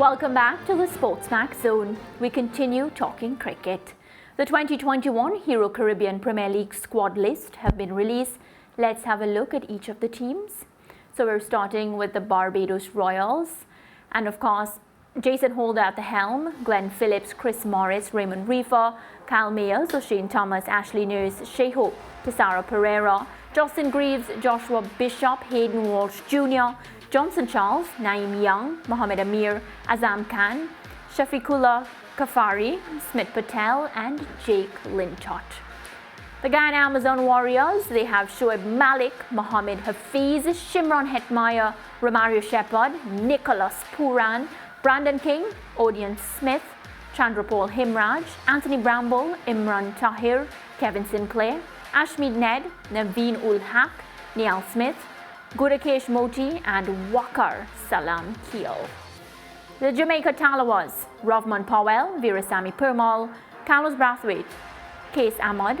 Welcome back to the SportsMax Zone. We continue talking cricket. The 2021 Hero Caribbean Premier League squad list have been released. Let's have a look at each of the teams. So we're starting with the Barbados Royals. And of course, Jason Holder at the helm, Glenn Phillips, Chris Morris, Raymond Reefer, Kyle Mayers, O'Shane Thomas, Ashley Nurse, Shea Hope, Tessara Pereira, Justin Greaves, Joshua Bishop, Hayden Walsh Jr., Johnson Charles, Naeem Young, Mohammed Amir, Azam Khan, Shafiqullah Kafari, Smith Patel and Jake Lintott. The Guyana Amazon Warriors, they have Shoaib Malik, Mohammed Hafiz, Shimron Hetmyer, Romario Shepard, Nicholas Puran, Brandon King, Odion Smith, Chandrapal Himraj, Anthony Bramble, Imran Tahir, Kevin Sinclair, Ashmead Ned, Naveen ul Haq, Niall Smith, Gudakesh Moti and Wakar Salam Keel. The Jamaica Talawas, Rovman Powell, Virasamy Permal, Carlos Brathwaite, Case Ahmad,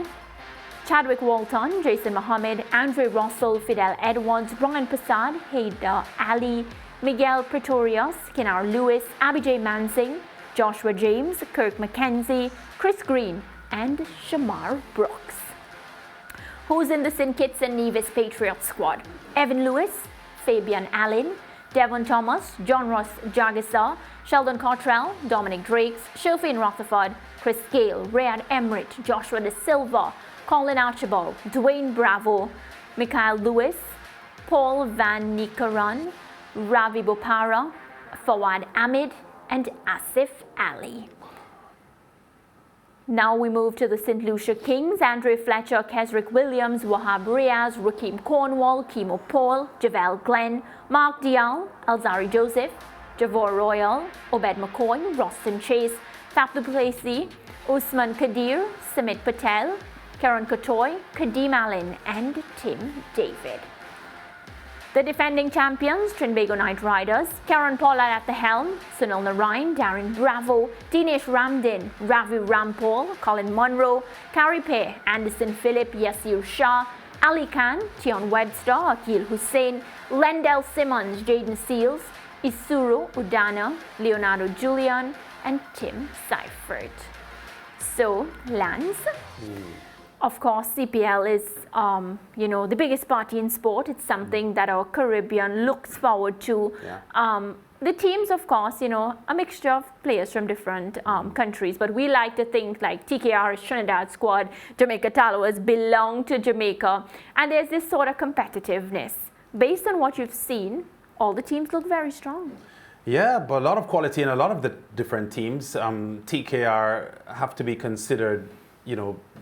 Chadwick Walton, Jason Mohammed, Andre Russell, Fidel Edwards, Brian Prasad, Haida Ali, Miguel Pretorius, Kenar Lewis, Abijay Mansing, Joshua James, Kirk McKenzie, Chris Green and Shamar Brooks. Who's in the St. Kitts and Nevis Patriots squad? Evan Lewis, Fabian Allen, Devon Thomas, John Ross Jagisa, Sheldon Cottrell, Dominic Drakes, Shilfane Rutherford, Chris Gale, Rayad Emrit, Joshua De Silva, Colin Archibald, Dwayne Bravo, Mikhail Lewis, Paul Van Nikaran, Ravi Bopara, Fawad Ahmed and Asif Ali. Now we move to the St. Lucia Kings, Andre Fletcher, Kesrick Williams, Wahab Riaz, Rakeem Cornwall, Kimo Paul, Javel Glenn, Mark Dial, Alzari Joseph, Javor Royal, Obed McCoy, Roston Chase, Faf Duplessis, Usman Kadir, Samit Patel, Karen Kotoy, Kadeem Allen and Tim David. The defending champions, Trinbago Knight Riders, Karen Pollard at the helm, Sunil Narain, Darren Bravo, Dinesh Ramdin, Ravi Rampal, Colin Munro, Carrie Pay, Anderson Phillip, Yasir Shah, Ali Khan, Tion Webster, Akil Hussain, Lendell Simmons, Jaden Seals, Isuru Udana, Leonardo Julian and Tim Seifert. So, Lance, of course, CPL is, the biggest party in sport. It's something that our Caribbean looks forward to. Yeah. The teams, of course, a mixture of players from different countries, but we like to think like TKR's Trinidad squad, Jamaica Talawas belong to Jamaica, and there's this sort of competitiveness. Based on what you've seen, all the teams look very strong. Yeah, but a lot of quality in a lot of the different teams. TKR have to be considered,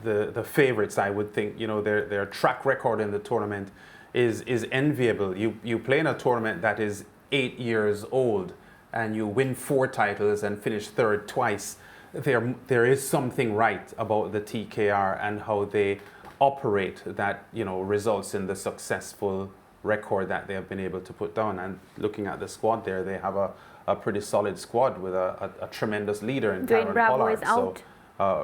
the favorites, I would think. Their track record in the tournament is enviable. You play in a tournament that is 8 years old and you win 4 titles and finish third twice. There is something right about the TKR and how they operate that results in the successful record that they have been able to put down. And looking at the squad there, they have a pretty solid squad with a tremendous leader in Karen Pollard. Is out.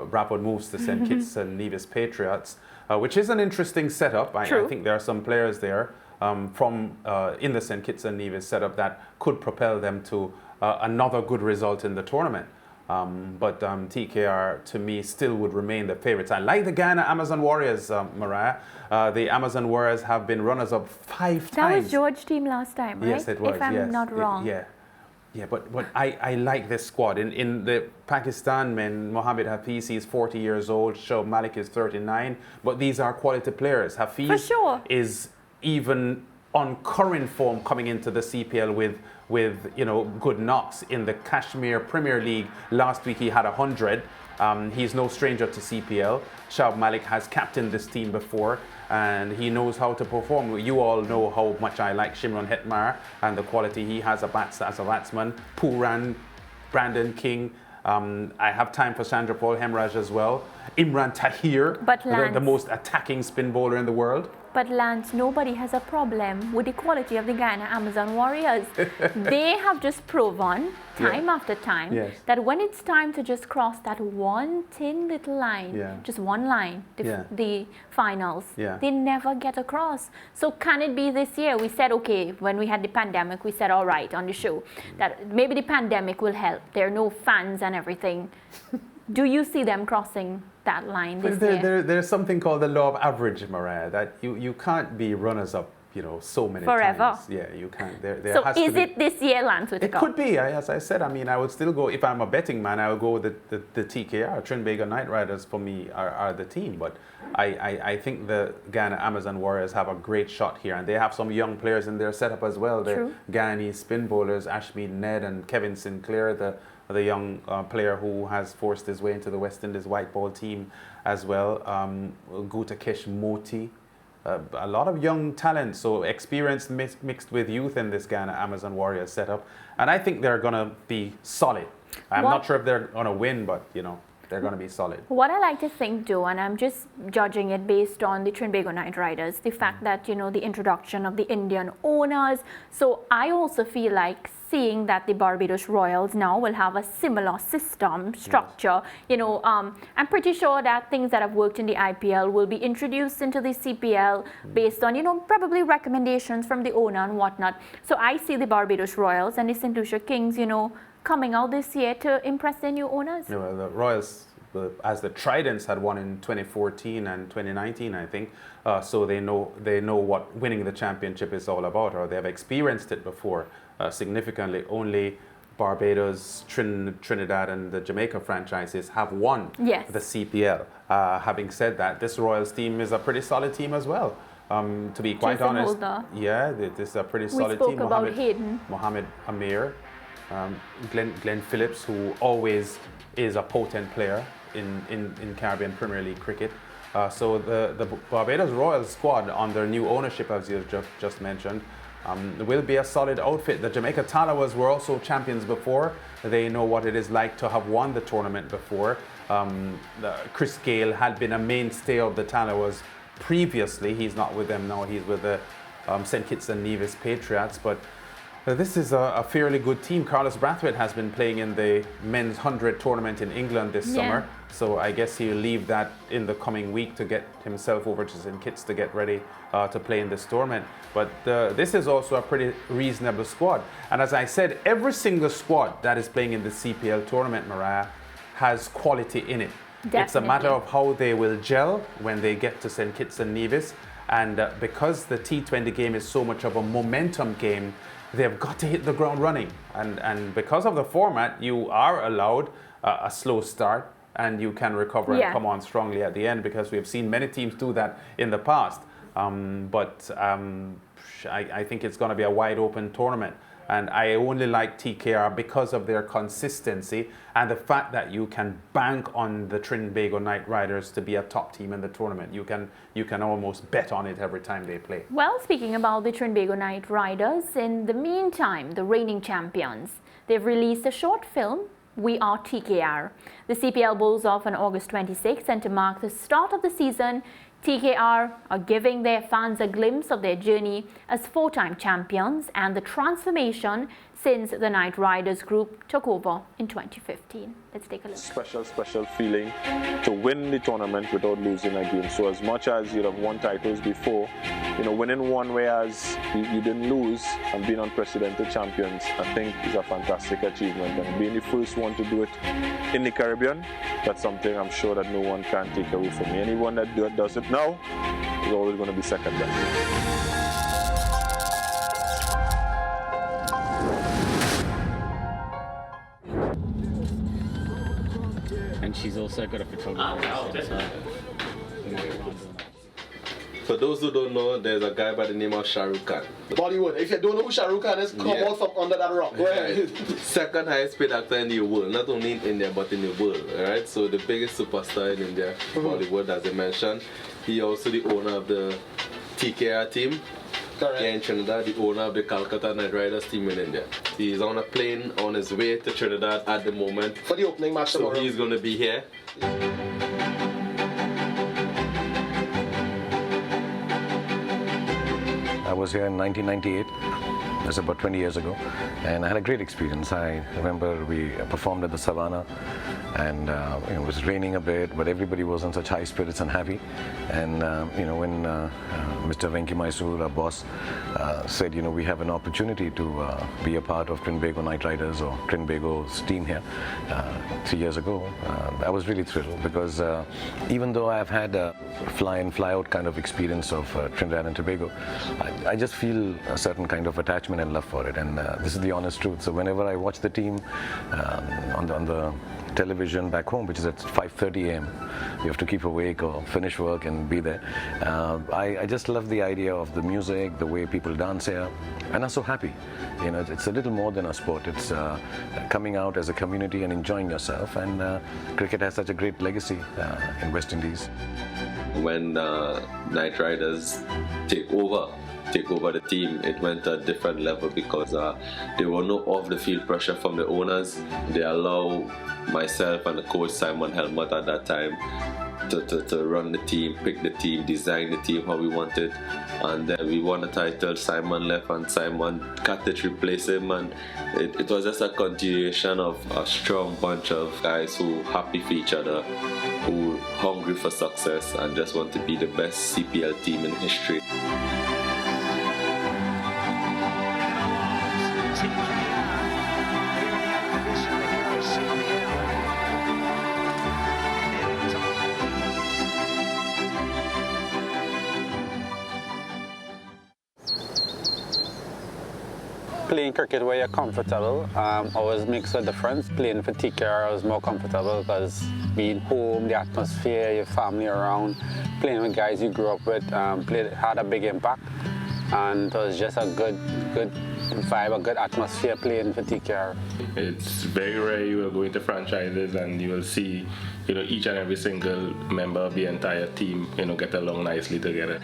Bravo moves to St. Kitts and Nevis Patriots, which is an interesting setup. I think there are some players there in the St. Kitts and Nevis setup that could propel them to another good result in the tournament. But TKR, to me, still would remain the favorites. I like the Guyana Amazon Warriors, Mariah. The Amazon Warriors have been runners-up 5 times. That was George's team last time, right? Yes, it was. If I'm not wrong. Yeah, but I like this squad. In the Pakistan men, Mohammed Hafiz is 40 years old, Shoaib Malik is 39, but these are quality players. Hafiz For sure. is even on current form coming into the CPL with good knocks. In the Kashmir Premier League last week he had 100. He's no stranger to CPL. Shoaib Malik has captained this team before and he knows how to perform. You all know how much I like Shimron Hetmyer and the quality he has as a batsman. Puran, Brandon King. I have time for Chandrapal Hemraj as well. Imran Tahir, But the Lance, most attacking spin bowler in the world. But Lance, nobody has a problem with the quality of the Guyana Amazon Warriors. They have just proven time after time that when it's time to just cross that one thin little line, just one line, the finals, they never get across. So can it be this year? We said, okay, when we had the pandemic, we said, all right, on the show, that maybe the pandemic will help. There are no fans and everything. Do you see them crossing that line this year? There's something called the law of average, Mariah, that you can't be runners-up, so many forever. times. Yeah, you can't. There so has is to be, it this year, Lance Whitaker? It could be. As I said, I mean, I would still go, if I'm a betting man, I would go with the TKR. Trinbago Knight Riders, for me, are the team. But I think the Guyana Amazon Warriors have a great shot here. And they have some young players in their setup as well. The Guyanese spin bowlers, Ashmead Ned and Kevin Sinclair, the young player who has forced his way into the West Indies white ball team as well. Gutakesh Moti. A lot of young talent, so experience mixed with youth in this Guyana Amazon Warriors setup. And I think they're going to be solid. I'm not sure if they're going to win, but, they're going to be solid. What I like to think, though, and I'm just judging it based on the Trinbago Knight Riders, the fact that, the introduction of the Indian owners. So I also feel like seeing that the Barbados Royals now will have a similar system, structure, I'm pretty sure that things that have worked in the IPL will be introduced into the CPL based on, probably recommendations from the owner and whatnot. So I see the Barbados Royals and the St. Lucia Kings, coming out this year to impress their new owners. Well, the Royals, as the Tridents had won in 2014 and 2019, I think, so they know what winning the championship is all about, or they have experienced it before significantly. Only Barbados, Trinidad, and the Jamaica franchises have won the CPL. Having said that, this Royals team is a pretty solid team as well. To be quite honest, this is a pretty solid team. We spoke about Hayden. Mohammed Amir. Glenn Phillips, who always is a potent player in Caribbean Premier League cricket. So the Barbados Royal squad under new ownership, as you've just mentioned, will be a solid outfit. The Jamaica Talawas were also champions before. They know what it is like to have won the tournament before. Chris Gale had been a mainstay of the Talawas previously. He's not with them now. He's with the St. Kitts and Nevis Patriots. But this is a fairly good team. Carlos Brathwaite has been playing in the men's 100 tournament in England this summer. So I guess he'll leave that in the coming week to get himself over to St. Kitts to get ready to play in this tournament. But this is also a pretty reasonable squad. And as I said, every single squad that is playing in the CPL tournament, Mariah, has quality in it. Definitely. It's a matter of how they will gel when they get to St. Kitts and Nevis. And because the T20 game is so much of a momentum game, they've got to hit the ground running. And because of the format, you are allowed a slow start and you can recover and come on strongly at the end, because we have seen many teams do that in the past. I think it's going to be a wide open tournament. And I only like TKR because of their consistency and the fact that you can bank on the Trinbago Knight Riders to be a top team in the tournament. You can almost bet on it every time they play. Well, speaking about the Trinbago Knight Riders, in the meantime, the reigning champions, they've released a short film, We Are TKR. The CPL bowls off on August 26th, and to mark the start of the season, TKR are giving their fans a glimpse of their journey as four-time champions and the transformation since the Knight Riders group took over in 2015. Let's take a look. Special feeling to win the tournament without losing a game. So as much as you'd have won titles before, winning one whereas you didn't lose and being unprecedented champions, I think is a fantastic achievement. And being the first one to do it in the Caribbean, that's something I'm sure that no one can take away from me. Anyone that does it now is always going to be second best. And she's also got a photographer. For those who don't know, there's a guy by the name of Shah Rukh Khan. Bollywood. If you don't know who Shah Rukh Khan is, come out from under that rock. Go ahead. Second highest paid actor in the world, not only in India but in the world. Alright, so the biggest superstar in India, Bollywood, as I mentioned. He also the owner of the TKR team. Correct. Here in Trinidad, the owner of the Calcutta Knight Riders team in India. He's on a plane on his way to Trinidad at the moment. For the opening match so tomorrow. He's going to be here. I was here in 1998. That's about 20 years ago, and I had a great experience. I remember we performed at the Savannah, and it was raining a bit, but everybody was in such high spirits and happy. And when Mr. Venki Mysore, our boss, said, we have an opportunity to be a part of Trinbago Knight Riders or Trinbago's team here 3 years ago, I was really thrilled, because even though I've had a fly-in, fly-out kind of experience of Trinidad and Tobago, I just feel a certain kind of attachment and love for it, and this is the honest truth. So whenever I watch the team on the television back home, which is at 5:30 a.m. You have to keep awake or finish work and be there. I just love the idea of the music, the way people dance here, and are so happy. It's a little more than a sport. It's coming out as a community and enjoying yourself, and cricket has such a great legacy in West Indies. When Knight Riders take over the team, it went to a different level, because there were no off-the-field pressure from the owners. They allow myself and the coach Simon Helmut at that time to run the team, pick the team, design the team how we wanted, and then we won the title. Simon left and Simon Katic replaced him, and it was just a continuation of a strong bunch of guys who happy for each other, who hungry for success and just want to be the best CPL team in history. Playing cricket where you're comfortable always makes a difference. Playing for TKR, I was more comfortable because being home, the atmosphere, your family around, playing with guys you grew up with, had a big impact, and it was just a good vibe, a good atmosphere playing for TKR. It's very rare you will go into franchises and you will see, each and every single member of the entire team, get along nicely together.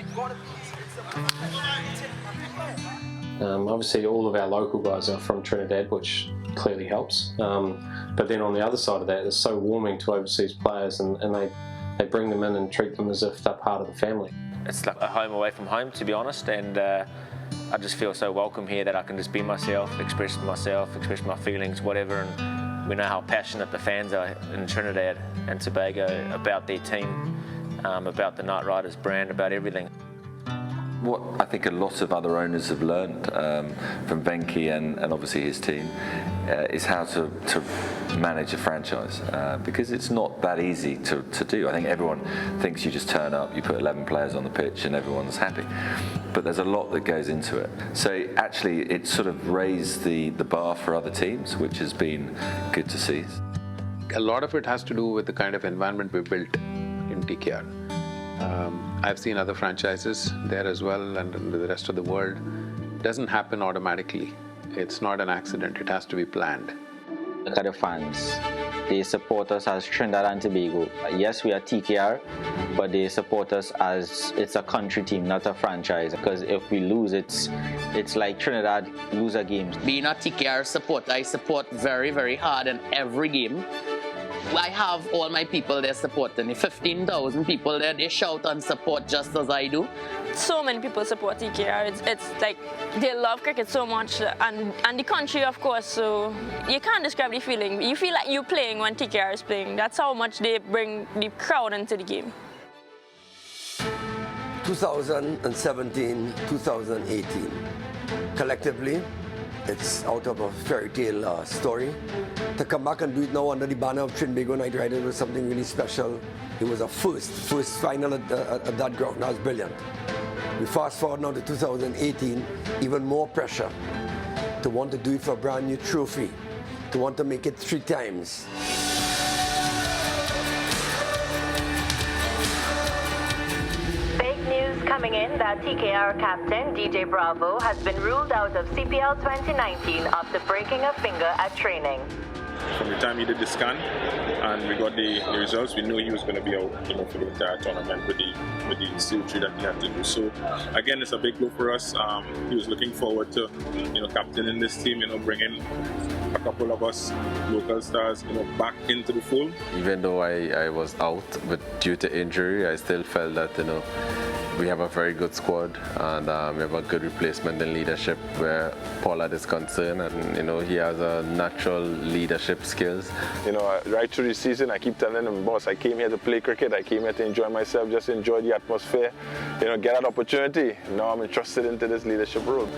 Obviously all of our local guys are from Trinidad, which clearly helps, but then on the other side of that, it's so warming to overseas players, and they bring them in and treat them as if they're part of the family. It's like a home away from home, to be honest, and I just feel so welcome here that I can just be myself, express my feelings, whatever, and we know how passionate the fans are in Trinidad and Tobago about their team, about the Knight Riders brand, about everything. What I think a lot of other owners have learned from Venki and obviously his team is how to manage a franchise, because it's not that easy to do. I think everyone thinks you just turn up, you put 11 players on the pitch and everyone's happy. But there's a lot that goes into it. So actually it sort of raised the bar for other teams, which has been good to see. A lot of it has to do with the kind of environment we built in TKR. I've seen other franchises there as well, and in the rest of the world. It doesn't happen automatically. It's not an accident. It has to be planned. Look at the fans. They support us as Trinidad and Tobago. Yes, we are TKR, but they support us as it's a country team, not a franchise. Because if we lose, it's like Trinidad lose a game. Being a TKR supporter, I support very, very hard in every game. I have all my people there supporting me. 15,000 people there, they shout and support just as I do. So many people support TKR. It's like they love cricket so much, and the country, of course, so you can't describe the feeling. You feel like you're playing when TKR is playing. That's how much they bring the crowd into the game. 2017, 2018. Collectively, it's out of a fairy tale story. To come back and do it now under the banner of Trinbago Knight Riders was something really special. It was a first final at that ground. That was brilliant. We fast forward now to 2018, even more pressure to want to do it for a brand new trophy, to want to make it 3 times. Coming in that TKR captain DJ Bravo has been ruled out of CPL 2019 after breaking a finger at training. From the time he did the scan and we got the results, we knew he was going to be out, for the entire tournament with the surgery that he had to do. So again, it's a big blow for us. He was looking forward to, captaining this team, bringing a couple of us local stars, back into the fold. Even though I was out, but due to injury, I still felt that, We have a very good squad, and we have a good replacement in leadership where Pollard is concerned, and he has a natural leadership skills. Right through the season, I keep telling him, boss, I came here to play cricket. I came here to enjoy myself, just enjoy the atmosphere, get that opportunity. Now I'm entrusted into this leadership role.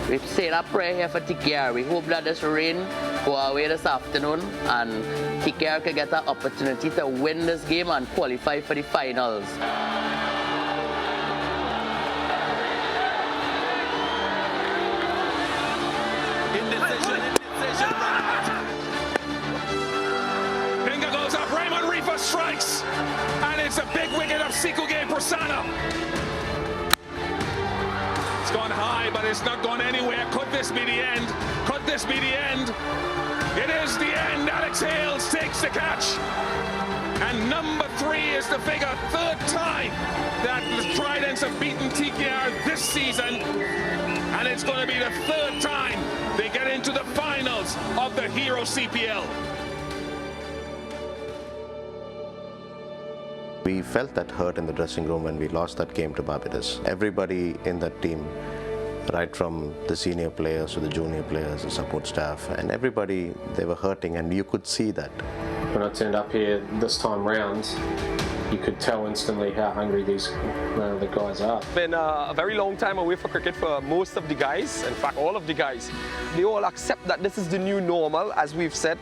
We've said a prayer here for TKR. We hope that this rain go away this afternoon and TKR can get an opportunity to win this game and qualify for the finals. Finger goes up, Raymond Reefer strikes, and it's a big wicket of Sikuge Prasanna. It's gone high, but it's not gone anywhere. Could this be the end? Could this be the end? It is the end. Alex Hales takes the catch. And number 3 is the figure. Third time that the Tridents have beaten TKR this season. And it's going to be the third time they get into the finals of the Hero CPL. We felt that hurt in the dressing room when we lost that game to Barbados. Everybody in that team, right from the senior players to the junior players, the support staff, and everybody, they were hurting, and you could see that. When I turned up here this time round, you could tell instantly how hungry the guys are. Been a very long time away for cricket for most of the guys, in fact all of the guys. They all accept that this is the new normal, as we've said.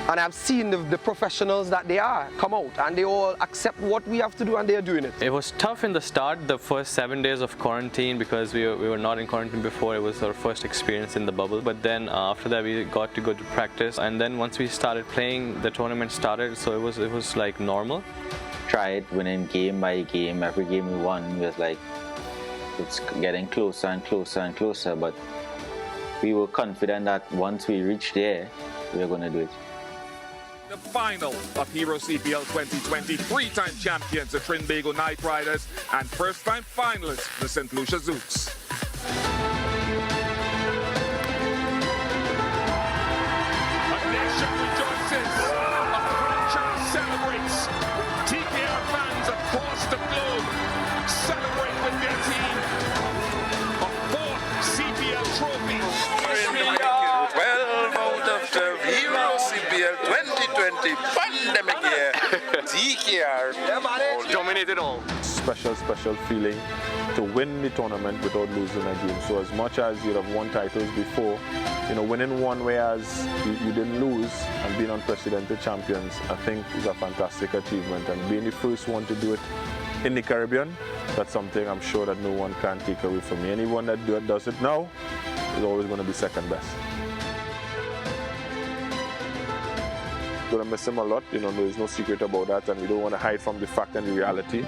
And I've seen the professionals that they are come out, and they all accept what we have to do, and they are doing it. It was tough in the start, the first 7 days of quarantine, because we were not in quarantine before. It was our first experience in the bubble. But then after that we got to go to practice, and then once we started playing, the tournament started, so it was like normal. Tried winning game by game. Every game we won was like, it's getting closer and closer and closer, but we were confident that once we reach there, we were going to do it. The final of Hero CPL 2020, 3-time champions, the Trinbago Knight Riders, and first-time finalists, the St. Lucia Zooks. A nation rejoices, a franchise celebrates. TKR fans across the globe celebrate with their team. A 4th CPL trophy. 12 out of 12 Hero CPL 2020 pandemic year. TKR dominated all. Special feeling to win the tournament without losing a game. So as much as you'd have won titles before, winning one whereas you didn't lose and being unprecedented champions, I think is a fantastic achievement. And being the first one to do it in the Caribbean, that's something I'm sure that no one can take away from me. Anyone that does it now is always going to be second best. Gonna miss him a lot, there's no secret about that, and we don't want to hide from the fact and the reality.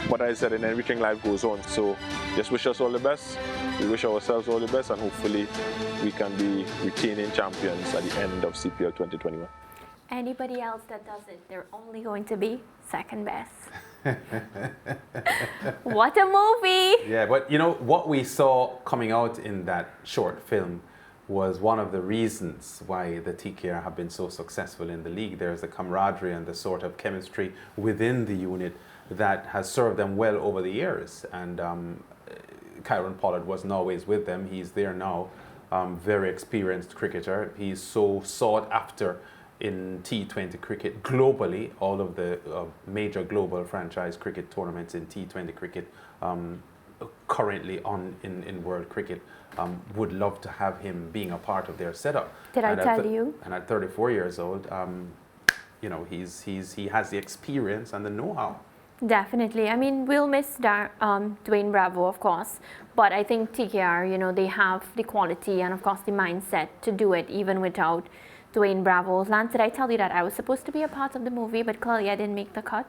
But as I said, in everything, life goes on. So just wish us all the best. We wish ourselves all the best, and hopefully we can be retaining champions at the end of CPL 2021. Anybody else that does it, they're only going to be second best. What a movie! Yeah, but what we saw coming out in that short film was one of the reasons why the TKR have been so successful in the league. There's the camaraderie and the sort of chemistry within the unit that has served them well over the years. And Kyron Pollard wasn't always with them. He's there now, very experienced cricketer. He's so sought after in T20 cricket globally. All of the major global franchise cricket tournaments in T20 cricket currently on in world cricket would love to have him being a part of their setup. Did I tell you? And at 34 years old, he has the experience and the know-how. Definitely. I mean, we'll miss Dwayne Bravo, of course, but I think TKR, they have the quality and, of course, the mindset to do it even without Dwayne Bravo. Lance, did I tell you that I was supposed to be a part of the movie, but clearly I didn't make the cut?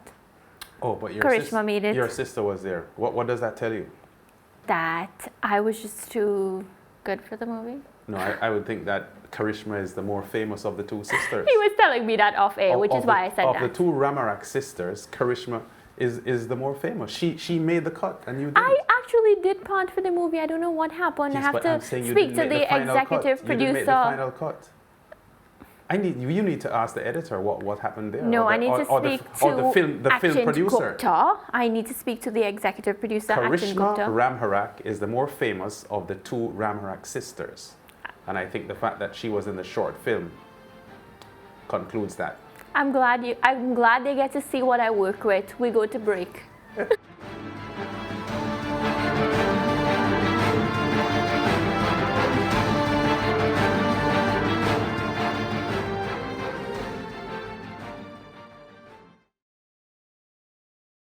Oh, but Karishma made it. Your sister was there. What does that tell you? That I was just too good for the movie. No, I would think that Karishma is the more famous of the two sisters. He was telling me that off air, which is why I said that. Of the two Ramarak sisters, Karishma is the more famous. She made the cut and you didn't. I actually did part for the movie. I don't know what happened. Yes, I have but to I'm saying you speak didn't to make the final executive cut. producer. You didn't make the final cut. You need to ask the editor what happened there. No, or the, I need to or speak the, to or the film producer. Gupta. I need to speak to the executive producer, Akshin Gupta. Karishma Ramharak is the more famous of the two Ramharak sisters. And I think the fact that she was in the short film concludes that. I'm glad they get to see what I work with. We go to break.